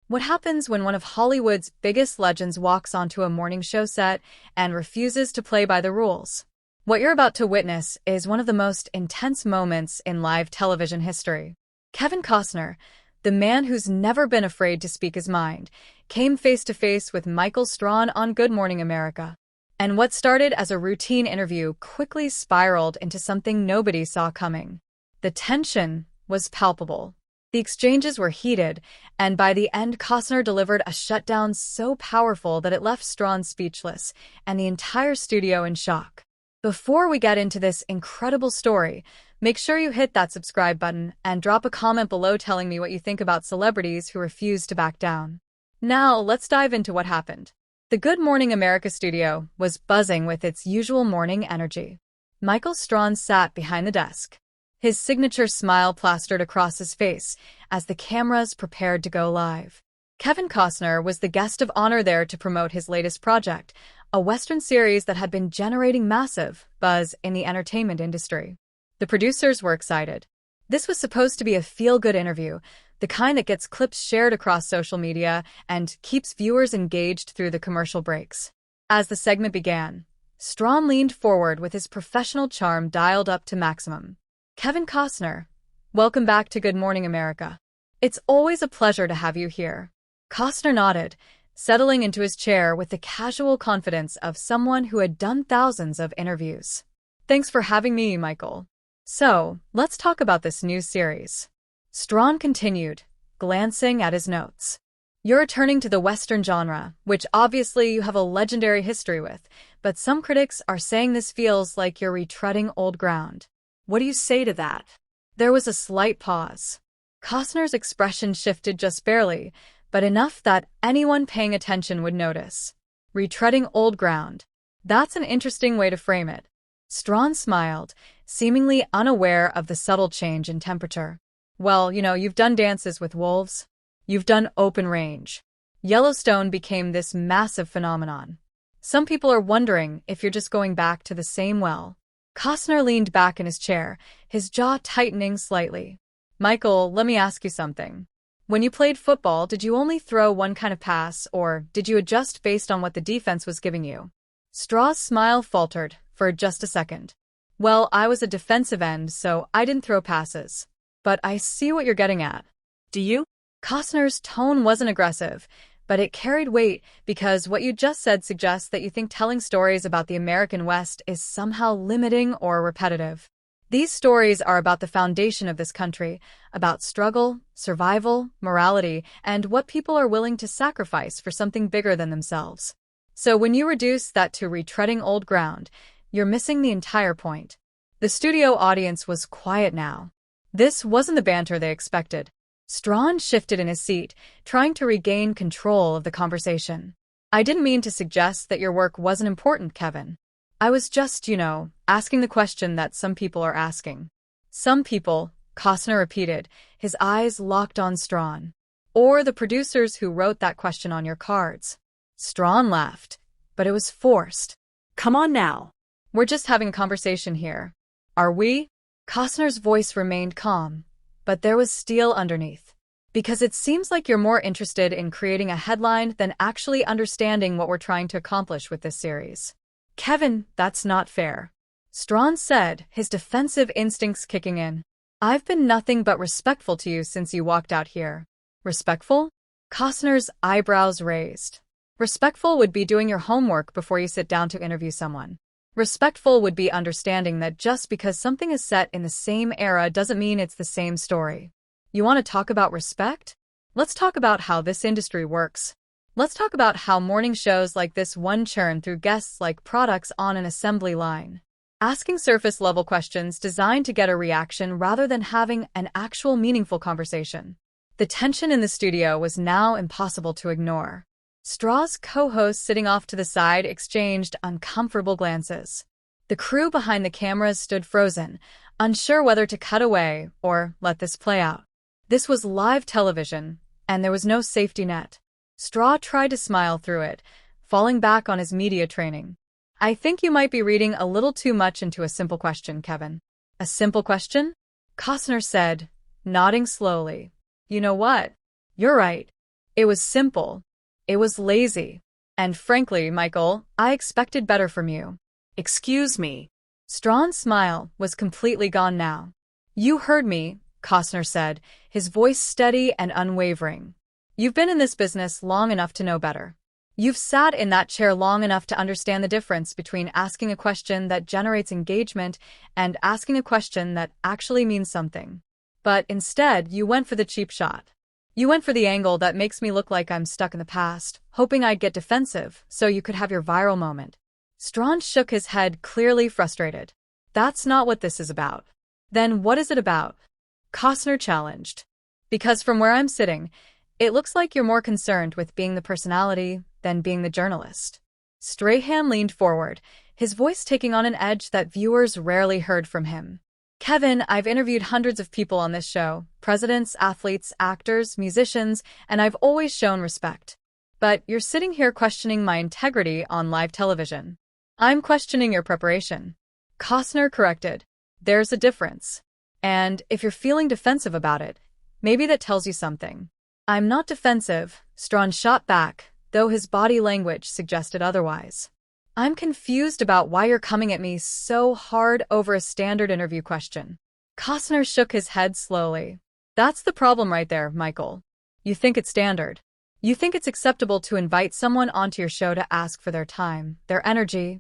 What happens when one of Hollywood's biggest legends walks onto a morning show set and refuses to play by the rules? What you're about to witness is one of the most intense moments in live television history. Kevin Costner, the man who's never been afraid to speak his mind, came face to face with Michael Strahan on Good Morning America. And what started as a routine interview quickly spiraled into something nobody saw coming. The tension was palpable. The exchanges were heated, and by the end, Costner delivered a shutdown so powerful that it left Strahan speechless and the entire studio in shock. Before we get into this incredible story, make sure you hit that subscribe button and drop a comment below telling me what you think about celebrities who refuse to back down. Now, let's dive into what happened. The Good Morning America studio was buzzing with its usual morning energy. Michael Strahan sat behind the desk, his signature smile plastered across his face as the cameras prepared to go live. Kevin Costner was the guest of honor there to promote his latest project, a Western series that had been generating massive buzz in the entertainment industry. The producers were excited. This was supposed to be a feel-good interview, the kind that gets clips shared across social media and keeps viewers engaged through the commercial breaks. As the segment began, Strahan leaned forward with his professional charm dialed up to maximum. "Kevin Costner, welcome back to Good Morning America. It's always a pleasure to have you here." Costner nodded, settling into his chair with the casual confidence of someone who had done thousands of interviews. "Thanks for having me, Michael. So, let's talk about this new series." Strahan continued, glancing at his notes. "You're returning to the Western genre, which obviously you have a legendary history with, but some critics are saying this feels like you're retreading old ground. What do you say to that?" There was a slight pause. Costner's expression shifted just barely, but enough that anyone paying attention would notice. Retreading old ground. That's an interesting way to frame it. Strahan smiled, seemingly unaware of the subtle change in temperature. "Well, you've done Dances with Wolves. You've done Open Range. Yellowstone became this massive phenomenon. Some people are wondering if you're just going back to the same well." Costner leaned back in his chair, his jaw tightening slightly. "Michael, let me ask you something. When you played football, did you only throw one kind of pass, or did you adjust based on what the defense was giving you?" Straw's smile faltered for just a second. "Well, I was a defensive end, so I didn't throw passes. But I see what you're getting at. Do you?" Costner's tone wasn't aggressive, but it carried weight because what you just said suggests that you think telling stories about the American West is somehow limiting or repetitive. These stories are about the foundation of this country, about struggle, survival, morality, and what people are willing to sacrifice for something bigger than themselves. So when you reduce that to retreading old ground, you're missing the entire point. The studio audience was quiet now. This wasn't the banter they expected. Strahan shifted in his seat, trying to regain control of the conversation. "I didn't mean to suggest that your work wasn't important, Kevin. I was just, asking the question that some people are asking." "Some people," Costner repeated, his eyes locked on Strahan. "Or the producers who wrote that question on your cards." Strahan laughed, but it was forced. "Come on now. We're just having a conversation here. Are we?" Costner's voice remained calm, but there was steel underneath. "Because it seems like you're more interested in creating a headline than actually understanding what we're trying to accomplish with this series." "Kevin, that's not fair," Strahan said, his defensive instincts kicking in. "I've been nothing but respectful to you since you walked out here." "Respectful?" Costner's eyebrows raised. "Respectful would be doing your homework before you sit down to interview someone. Respectful would be understanding that just because something is set in the same era doesn't mean it's the same story. You want to talk about respect? Let's talk about how this industry works. Let's talk about how morning shows like this one churn through guests like products on an assembly line. Asking surface-level questions designed to get a reaction rather than having an actual meaningful conversation." The tension in the studio was now impossible to ignore. Straw's co-hosts sitting off to the side exchanged uncomfortable glances. The crew behind the cameras stood frozen, unsure whether to cut away or let this play out. This was live television, and there was no safety net. Straw tried to smile through it, falling back on his media training. "I think you might be reading a little too much into a simple question, Kevin." "A simple question?" Costner said, nodding slowly. "You know what? You're right. It was simple. It was lazy. And frankly, Michael, I expected better from you. Excuse me. Strahan's smile was completely gone now. You heard me, Costner said, his voice steady and unwavering. You've been in this business long enough to know better. You've sat in that chair long enough to understand the difference between asking a question that generates engagement and asking a question that actually means something. But instead, you went for the cheap shot. You went for the angle that makes me look like I'm stuck in the past, hoping I'd get defensive so you could have your viral moment. Strahan shook his head, clearly frustrated. That's not what this is about. Then what is it about? Costner challenged. Because from where I'm sitting, it looks like you're more concerned with being the personality than being the journalist. Strahan leaned forward, his voice taking on an edge that viewers rarely heard from him. Kevin, I've interviewed hundreds of people on this show, presidents, athletes, actors, musicians, and I've always shown respect. But you're sitting here questioning my integrity on live television. I'm questioning your preparation. Costner corrected. There's a difference. And if you're feeling defensive about it, maybe that tells you something. I'm not defensive, Strahan shot back, though his body language suggested otherwise. I'm confused about why you're coming at me so hard over a standard interview question. Costner shook his head slowly. That's the problem right there, Michael. You think it's standard. You think it's acceptable to invite someone onto your show to ask for their time, their energy,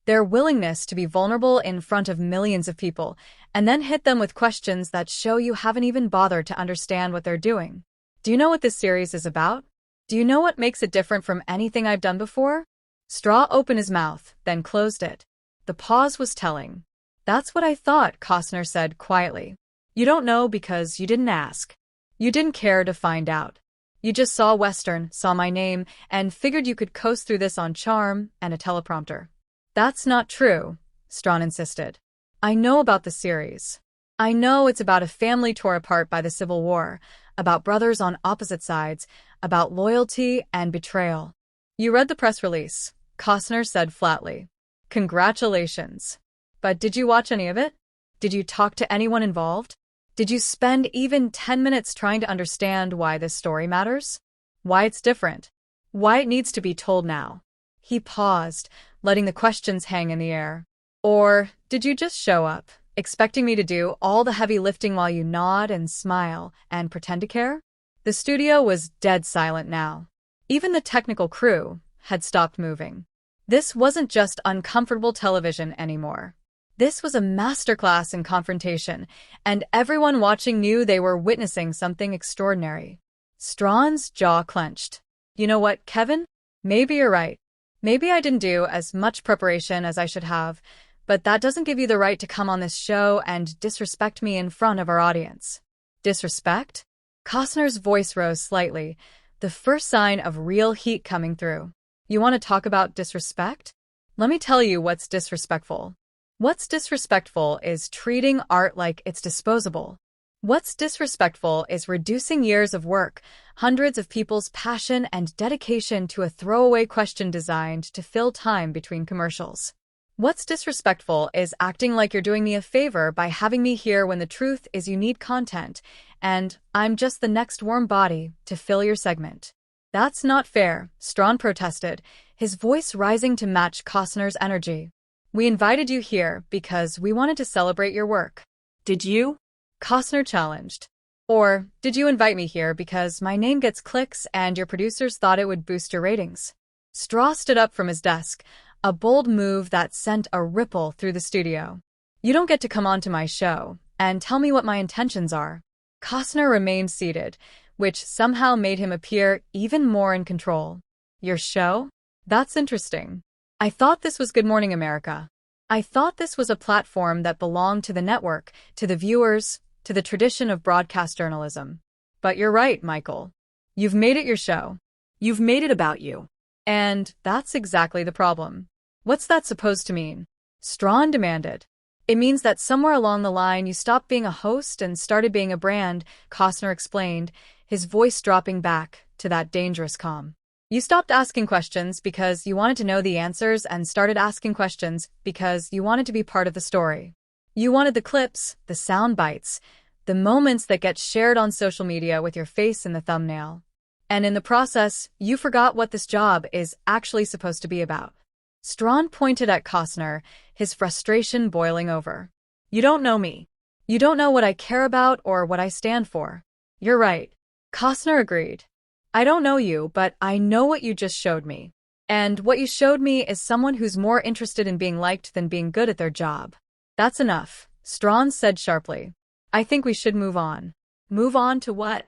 their willingness to be vulnerable in front of millions of people, and then hit them with questions that show you haven't even bothered to understand what they're doing. Do you know what this series is about? Do you know what makes it different from anything I've done before? Strahan opened his mouth, then closed it. The pause was telling. That's what I thought, Costner said quietly. You don't know because you didn't ask. You didn't care to find out. You just saw Western, saw my name, and figured you could coast through this on charm and a teleprompter. That's not true, Strahan insisted. I know about the series. I know it's about a family torn apart by the Civil War, about brothers on opposite sides, about loyalty and betrayal. You read the press release, Costner said flatly. Congratulations. But did you watch any of it? Did you talk to anyone involved? Did you spend even 10 minutes trying to understand why this story matters? Why it's different? Why it needs to be told now? He paused, letting the questions hang in the air. Or did you just show up, expecting me to do all the heavy lifting while you nod and smile and pretend to care? The studio was dead silent now. Even the technical crew had stopped moving. This wasn't just uncomfortable television anymore. This was a masterclass in confrontation, and everyone watching knew they were witnessing something extraordinary. Strahan's jaw clenched. You know what, Kevin? Maybe you're right. Maybe I didn't do as much preparation as I should have, but that doesn't give you the right to come on this show and disrespect me in front of our audience. Disrespect? Costner's voice rose slightly, the first sign of real heat coming through. You want to talk about disrespect? Let me tell you what's disrespectful. What's disrespectful is treating art like it's disposable. What's disrespectful is reducing years of work, hundreds of people's passion and dedication to a throwaway question designed to fill time between commercials. What's disrespectful is acting like you're doing me a favor by having me here when the truth is you need content, and I'm just the next warm body to fill your segment. That's not fair, Strahan protested, his voice rising to match Costner's energy. We invited you here because we wanted to celebrate your work. Did you? Costner challenged. Or did you invite me here because my name gets clicks and your producers thought it would boost your ratings? Strahan stood up from his desk, a bold move that sent a ripple through the studio. You don't get to come onto my show and tell me what my intentions are. Costner remained seated, which somehow made him appear even more in control. Your show? That's interesting. I thought this was Good Morning America. I thought this was a platform that belonged to the network, to the viewers, to the tradition of broadcast journalism. But you're right, Michael. You've made it your show. You've made it about you. And that's exactly the problem. What's that supposed to mean? Strahan demanded. It means that somewhere along the line you stopped being a host and started being a brand, Costner explained, his voice dropping back to that dangerous calm. You stopped asking questions because you wanted to know the answers and started asking questions because you wanted to be part of the story. You wanted the clips, the sound bites, the moments that get shared on social media with your face in the thumbnail. And in the process, you forgot what this job is actually supposed to be about. Strahan pointed at Costner, his frustration boiling over. You don't know me. You don't know what I care about or what I stand for. You're right. Costner agreed. I don't know you, but I know what you just showed me. And what you showed me is someone who's more interested in being liked than being good at their job. That's enough, Strahan said sharply. I think we should move on. Move on to what?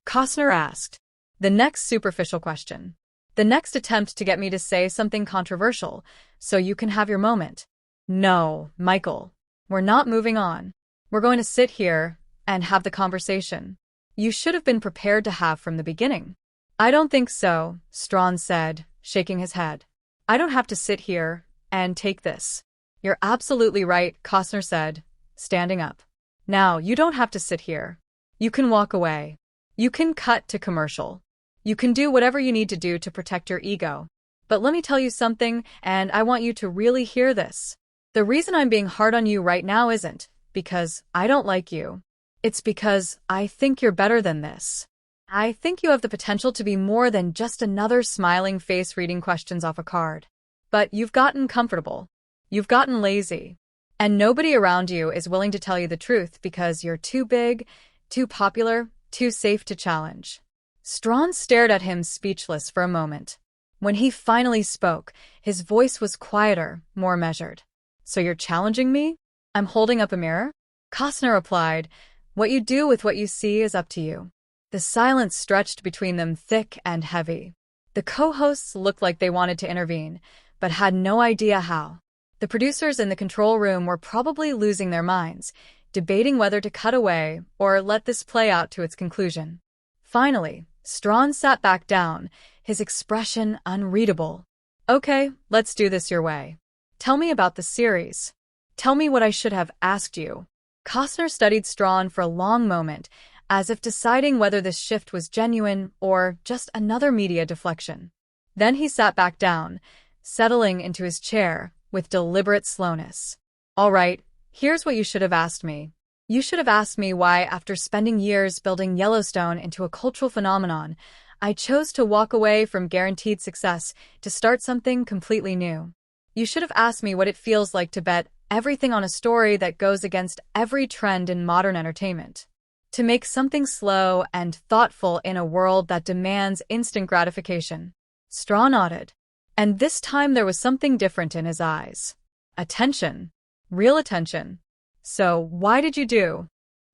Costner asked. The next superficial question. The next attempt to get me to say something controversial, so you can have your moment. No, Michael. We're not moving on. We're going to sit here and have the conversation you should have been prepared to have from the beginning. I don't think so, Strahan said, shaking his head. I don't have to sit here and take this. You're absolutely right, Costner said, standing up. Now, you don't have to sit here. You can walk away. You can cut to commercial. You can do whatever you need to do to protect your ego. But let me tell you something, and I want you to really hear this. The reason I'm being hard on you right now isn't because I don't like you. It's because I think you're better than this. I think you have the potential to be more than just another smiling face reading questions off a card. But you've gotten comfortable. You've gotten lazy. And nobody around you is willing to tell you the truth because you're too big, too popular, too safe to challenge. Strahan stared at him speechless for a moment. When he finally spoke, his voice was quieter, more measured. So you're challenging me? I'm holding up a mirror? Costner replied, what you do with what you see is up to you. The silence stretched between them thick and heavy. The co-hosts looked like they wanted to intervene, but had no idea how. The producers in the control room were probably losing their minds, debating whether to cut away or let this play out to its conclusion. Finally, Strahan sat back down, his expression unreadable. Okay, let's do this your way. Tell me about the series. Tell me what I should have asked you. Costner studied Strahan for a long moment, as if deciding whether this shift was genuine or just another media deflection. Then he sat back down, settling into his chair with deliberate slowness. All right, here's what you should have asked me. You should have asked me why, after spending years building Yellowstone into a cultural phenomenon, I chose to walk away from guaranteed success to start something completely new. You should have asked me what it feels like to bet everything on a story that goes against every trend in modern entertainment. To make something slow and thoughtful in a world that demands instant gratification. Strahan nodded. And this time there was something different in his eyes. Attention. Real attention. So, why did you do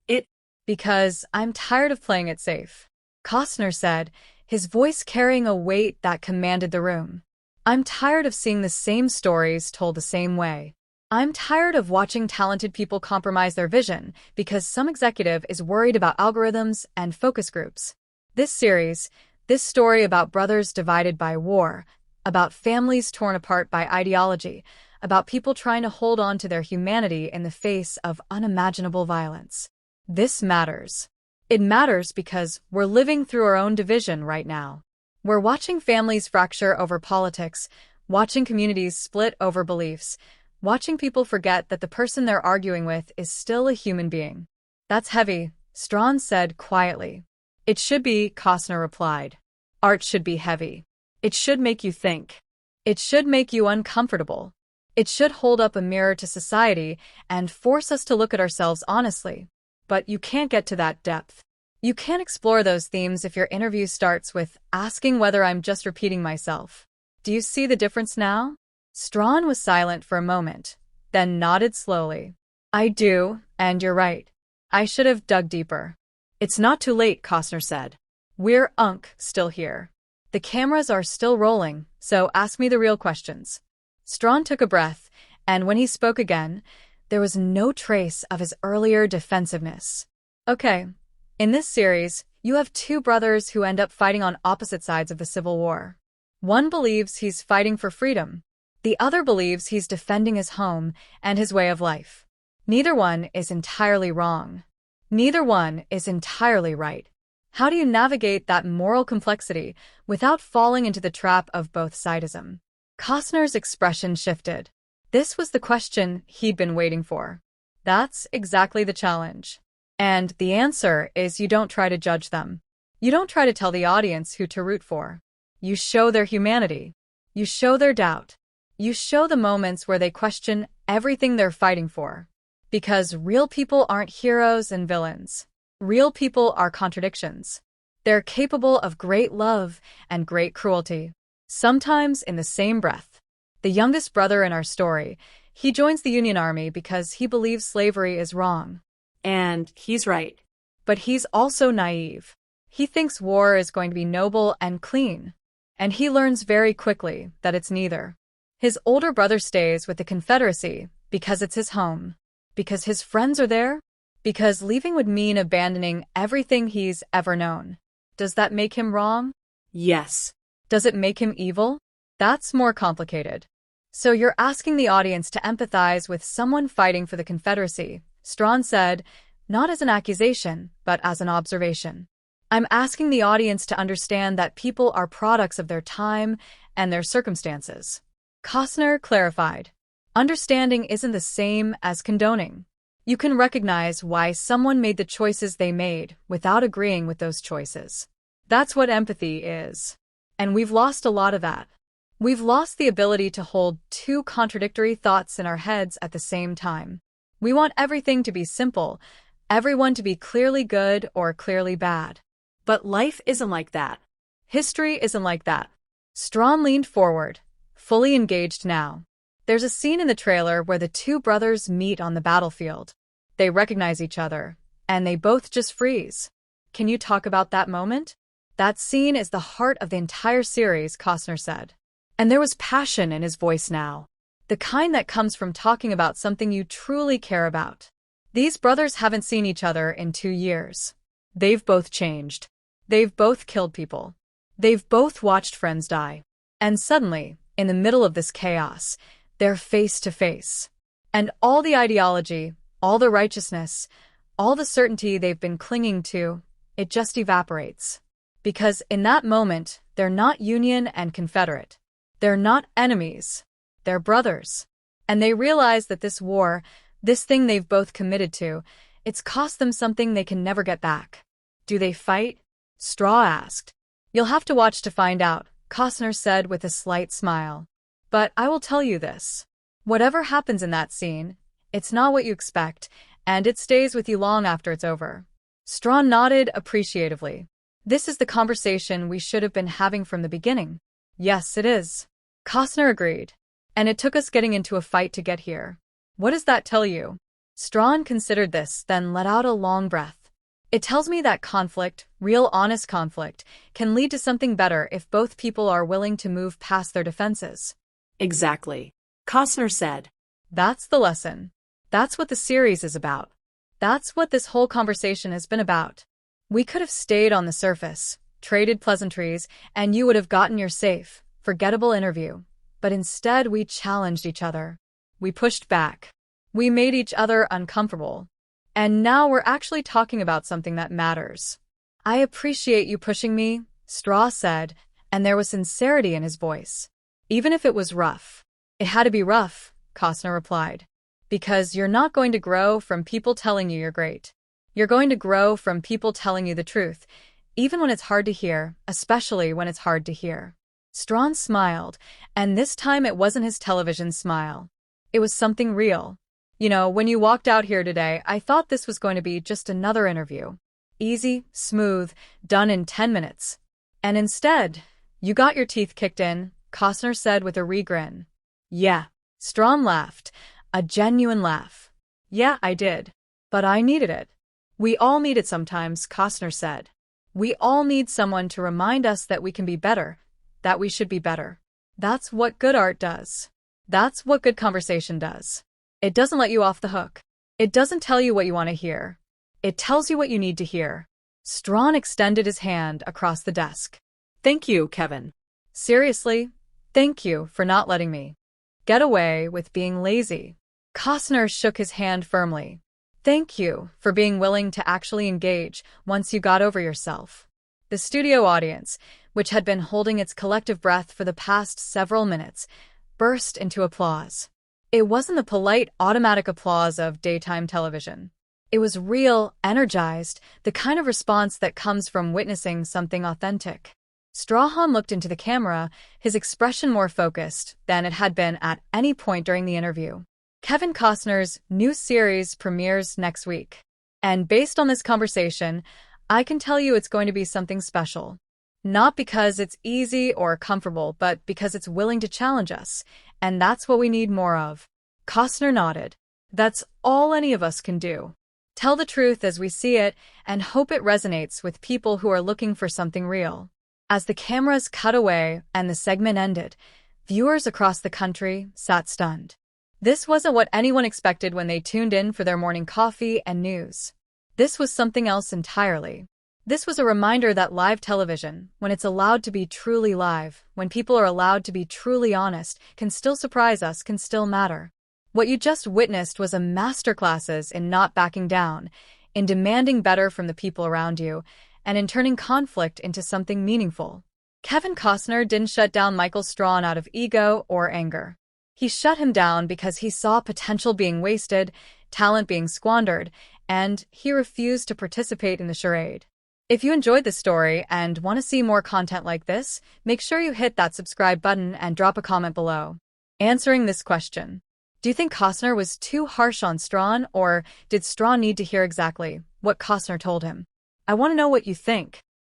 it? Because I'm tired of playing it safe. Costner said, his voice carrying a weight that commanded the room. I'm tired of seeing the same stories told the same way. I'm tired of watching talented people compromise their vision because some executive is worried about algorithms and focus groups. This series, this story about brothers divided by war, about families torn apart by ideology, about people trying to hold on to their humanity in the face of unimaginable violence. This matters. It matters because we're living through our own division right now. We're watching families fracture over politics, watching communities split over beliefs, watching people forget that the person they're arguing with is still a human being. That's heavy, Strahan said quietly. It should be, Costner replied. Art should be heavy. It should make you think. It should make you uncomfortable. It should hold up a mirror to society and force us to look at ourselves honestly. But you can't get to that depth. You can't explore those themes if your interview starts with asking whether I'm just repeating myself. Do you see the difference now? Strahan was silent for a moment, then nodded slowly. I do, and you're right. I should have dug deeper. It's not too late, Costner said. We're still here. The cameras are still rolling, so ask me the real questions. Strahan took a breath, and when he spoke again, there was no trace of his earlier defensiveness. Okay, in this series, you have two brothers who end up fighting on opposite sides of the Civil War. One believes he's fighting for freedom. The other believes he's defending his home and his way of life. Neither one is entirely wrong. Neither one is entirely right. How do you navigate that moral complexity without falling into the trap of both-sidism? Costner's expression shifted. This was the question he'd been waiting for. That's exactly the challenge. And the answer is you don't try to judge them. You don't try to tell the audience who to root for. You show their humanity. You show their doubt. You show the moments where they question everything they're fighting for. Because real people aren't heroes and villains. Real people are contradictions. They're capable of great love and great cruelty, sometimes in the same breath. The youngest brother in our story, he joins the Union Army because he believes slavery is wrong. And he's right. But he's also naive. He thinks war is going to be noble and clean. And he learns very quickly that it's neither. His older brother stays with the Confederacy because it's his home. Because his friends are there. Because leaving would mean abandoning everything he's ever known. Does that make him wrong? Yes. Does it make him evil? That's more complicated. So you're asking the audience to empathize with someone fighting for the Confederacy, Strahan said, not as an accusation, but as an observation. I'm asking the audience to understand that people are products of their time and their circumstances. Costner clarified. Understanding isn't the same as condoning. You can recognize why someone made the choices they made without agreeing with those choices. That's what empathy is. And we've lost a lot of that. We've lost the ability to hold two contradictory thoughts in our heads at the same time. We want everything to be simple, everyone to be clearly good or clearly bad. But life isn't like that. History isn't like that. Strahan leaned forward, fully engaged now. There's a scene in the trailer where the two brothers meet on the battlefield. They recognize each other, and they both just freeze. Can you talk about that moment? That scene is the heart of the entire series, Costner said. And there was passion in his voice now. The kind that comes from talking about something you truly care about. These brothers haven't seen each other in 2 years. They've both changed. They've both killed people. They've both watched friends die. And suddenly, in the middle of this chaos, they're face to face. And all the ideology, all the righteousness, all the certainty they've been clinging to, it just evaporates. Because in that moment, they're not Union and Confederate. They're not enemies. They're brothers. And they realize that this war, this thing they've both committed to, it's cost them something they can never get back. Do they fight? Strahan asked. You'll have to watch to find out, Costner said with a slight smile. But I will tell you this. Whatever happens in that scene, it's not what you expect, and it stays with you long after it's over. Strahan nodded appreciatively. This is the conversation we should have been having from the beginning. Yes, it is. Costner agreed. And it took us getting into a fight to get here. What does that tell you? Strahan considered this, then let out a long breath. It tells me that conflict, real honest conflict, can lead to something better if both people are willing to move past their defenses. Exactly. Costner said. That's the lesson. That's what the series is about. That's what this whole conversation has been about. We could have stayed on the surface, traded pleasantries, and you would have gotten your safe, forgettable interview. But instead we challenged each other. We pushed back. We made each other uncomfortable. And now we're actually talking about something that matters. I appreciate you pushing me, Strahan said, and there was sincerity in his voice. Even if it was rough. It had to be rough, Costner replied. Because you're not going to grow from people telling you you're great. You're going to grow from people telling you the truth, even when it's hard to hear, especially when it's hard to hear. Strahan smiled, and this time it wasn't his television smile. It was something real. You know, when you walked out here today, I thought this was going to be just another interview. Easy, smooth, done in 10 minutes. And instead, you got your teeth kicked in, Costner said with a re-grin. Yeah. Strahan laughed. A genuine laugh. Yeah, I did. But I needed it. We all need it sometimes, Costner said. We all need someone to remind us that we can be better, that we should be better. That's what good art does. That's what good conversation does. It doesn't let you off the hook. It doesn't tell you what you want to hear. It tells you what you need to hear. Strahan extended his hand across the desk. Thank you, Kevin. Seriously, thank you for not letting me get away with being lazy. Costner shook his hand firmly. Thank you for being willing to actually engage once you got over yourself. The studio audience, which had been holding its collective breath for the past several minutes, burst into applause. It wasn't the polite, automatic applause of daytime television. It was real, energized, the kind of response that comes from witnessing something authentic. Strahan looked into the camera, his expression more focused than it had been at any point during the interview. Kevin Costner's new series premieres next week. And based on this conversation, I can tell you it's going to be something special. Not because it's easy or comfortable, but because it's willing to challenge us. And that's what we need more of. Costner nodded. That's all any of us can do. Tell the truth as we see it and hope it resonates with people who are looking for something real. As the cameras cut away and the segment ended, viewers across the country sat stunned. This wasn't what anyone expected when they tuned in for their morning coffee and news. This was something else entirely. This was a reminder that live television, when it's allowed to be truly live, when people are allowed to be truly honest, can still surprise us, can still matter. What you just witnessed was a masterclass in not backing down, in demanding better from the people around you, and in turning conflict into something meaningful. Kevin Costner didn't shut down Michael Strahan out of ego or anger. He shut him down because he saw potential being wasted, talent being squandered, and he refused to participate in the charade. If you enjoyed this story and want to see more content like this, make sure you hit that subscribe button and drop a comment below. Answering this question: do you think Costner was too harsh on Strahan, or did Strahan need to hear exactly what Costner told him? I want to know what you think.